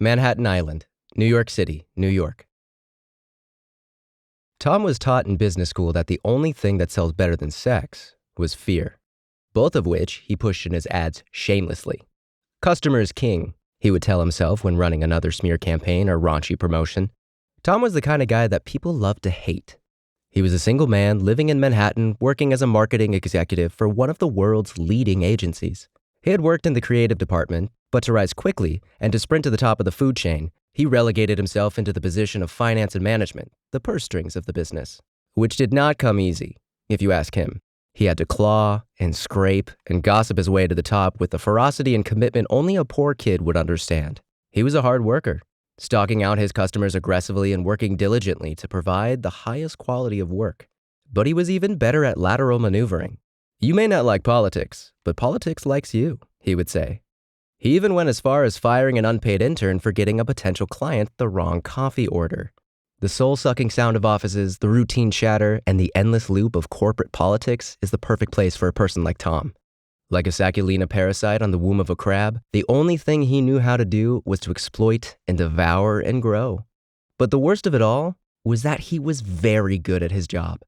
Manhattan Island, New York City, New York. Tom was taught in business school that the only thing that sells better than sex was fear, both of which he pushed in his ads shamelessly. Customer is king, he would tell himself when running another smear campaign or raunchy promotion. Tom was the kind of guy that people loved to hate. He was a single man living in Manhattan, working as a marketing executive for one of the world's leading agencies. He had worked in the creative department, but to rise quickly and to sprint to the top of the food chain, he relegated himself into the position of finance and management, the purse strings of the business, which did not come easy, if you ask him. He had to claw and scrape and gossip his way to the top with the ferocity and commitment only a poor kid would understand. He was a hard worker, stalking out his customers aggressively and working diligently to provide the highest quality of work. But he was even better at lateral maneuvering. "You may not like politics, but politics likes you," he would say. He even went as far as firing an unpaid intern for getting a potential client the wrong coffee order. The soul-sucking sound of offices, the routine chatter, and the endless loop of corporate politics is the perfect place for a person like Tom. Like a Saculina parasite on the womb of a crab, the only thing he knew how to do was to exploit and devour and grow. But the worst of it all was that he was very good at his job.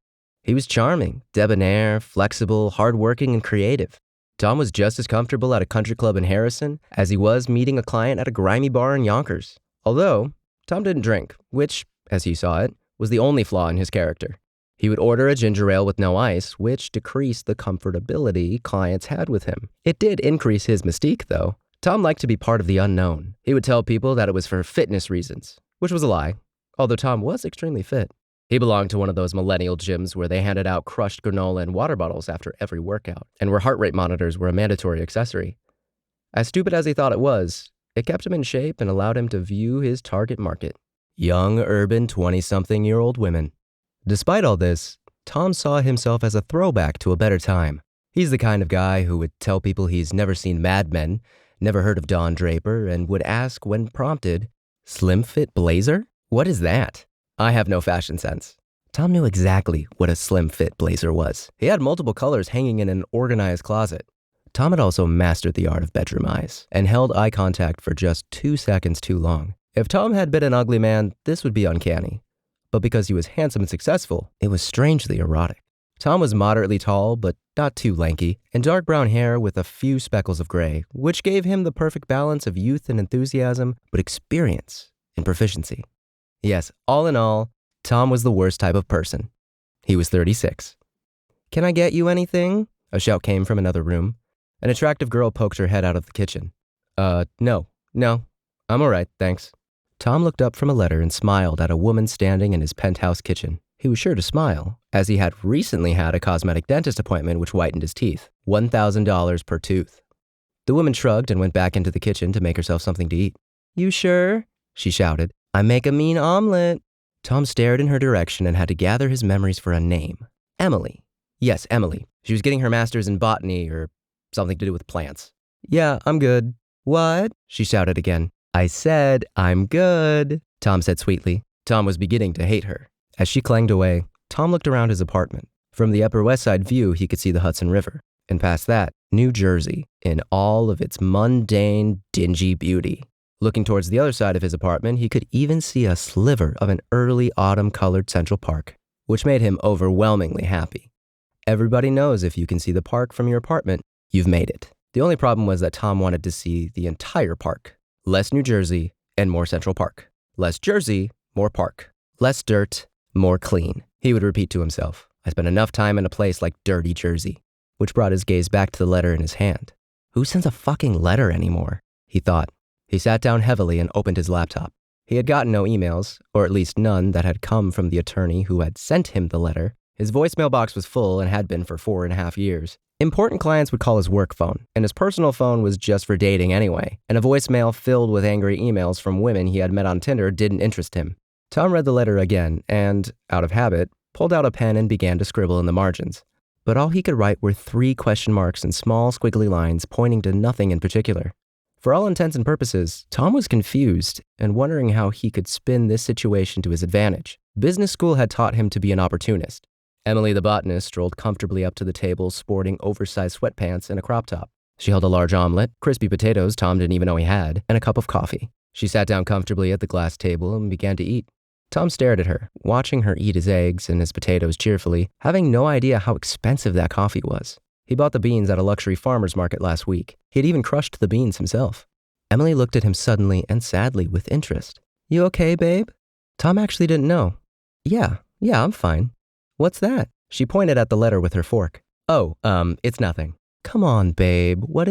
He was charming, debonair, flexible, hardworking, and creative. Tom was just as comfortable at a country club in Harrison as he was meeting a client at a grimy bar in Yonkers. Although, Tom didn't drink, which, as he saw it, was the only flaw in his character. He would order a ginger ale with no ice, which decreased the comfortability clients had with him. It did increase his mystique, though. Tom liked to be part of the unknown. He would tell people that it was for fitness reasons, which was a lie, although Tom was extremely fit. He belonged to one of those millennial gyms where they handed out crushed granola and water bottles after every workout, and where heart rate monitors were a mandatory accessory. As stupid as he thought it was, it kept him in shape and allowed him to view his target market: young, urban, 20-something-year-old women. Despite all this, Tom saw himself as a throwback to a better time. He's the kind of guy who would tell people he's never seen Mad Men, never heard of Don Draper, and would ask when prompted, "Slim fit blazer? What is that?" I have no fashion sense. Tom knew exactly what a slim fit blazer was. He had multiple colors hanging in an organized closet. Tom had also mastered the art of bedroom eyes and held eye contact for just 2 seconds too long. If Tom had been an ugly man, this would be uncanny. But because he was handsome and successful, it was strangely erotic. Tom was moderately tall, but not too lanky, and dark brown hair with a few speckles of gray, which gave him the perfect balance of youth and enthusiasm, but experience and proficiency. Yes, all in all, Tom was the worst type of person. He was 36. "Can I get you anything?" a shout came from another room. An attractive girl poked her head out of the kitchen. No, I'm all right, thanks." Tom looked up from a letter and smiled at a woman standing in his penthouse kitchen. He was sure to smile, as he had recently had a cosmetic dentist appointment which whitened his teeth, $1,000 per tooth. The woman shrugged and went back into the kitchen to make herself something to eat. "You sure?" she shouted. "I make a mean omelet." Tom stared in her direction and had to gather his memories for a name. Emily. Yes, Emily. She was getting her master's in botany or something to do with plants. "Yeah, I'm good." "What?" she shouted again. "I said, I'm good," Tom said sweetly. Tom was beginning to hate her. As she clanged away, Tom looked around his apartment. From the Upper West Side view, he could see the Hudson River. And past that, New Jersey in all of its mundane, dingy beauty. Looking towards the other side of his apartment, he could even see a sliver of an early autumn-colored Central Park, which made him overwhelmingly happy. Everybody knows if you can see the park from your apartment, you've made it. The only problem was that Tom wanted to see the entire park. Less New Jersey and more Central Park. Less Jersey, more park. Less dirt, more clean. He would repeat to himself, "I spent enough time in a place like dirty Jersey," which brought his gaze back to the letter in his hand. Who sends a fucking letter anymore? He thought. He sat down heavily and opened his laptop. He had gotten no emails, or at least none that had come from the attorney who had sent him the letter. His voicemail box was full and had been for 4.5 years. Important clients would call his work phone, and his personal phone was just for dating anyway, and a voicemail filled with angry emails from women he had met on Tinder didn't interest him. Tom read the letter again and, out of habit, pulled out a pen and began to scribble in the margins. But all he could write were 3 question marks and small squiggly lines pointing to nothing in particular. For all intents and purposes, Tom was confused and wondering how he could spin this situation to his advantage. Business school had taught him to be an opportunist. Emily the botanist strolled comfortably up to the table sporting oversized sweatpants and a crop top. She held a large omelet, crispy potatoes Tom didn't even know he had, and a cup of coffee. She sat down comfortably at the glass table and began to eat. Tom stared at her, watching her eat his eggs and his potatoes cheerfully, having no idea how expensive that coffee was. He bought the beans at a luxury farmer's market last week. He had even crushed the beans himself. Emily looked at him suddenly and sadly with interest. "You okay, babe?" Tom actually didn't know. Yeah, I'm fine." "What's that?" She pointed at the letter with her fork. "Oh, it's nothing." "Come on, babe, what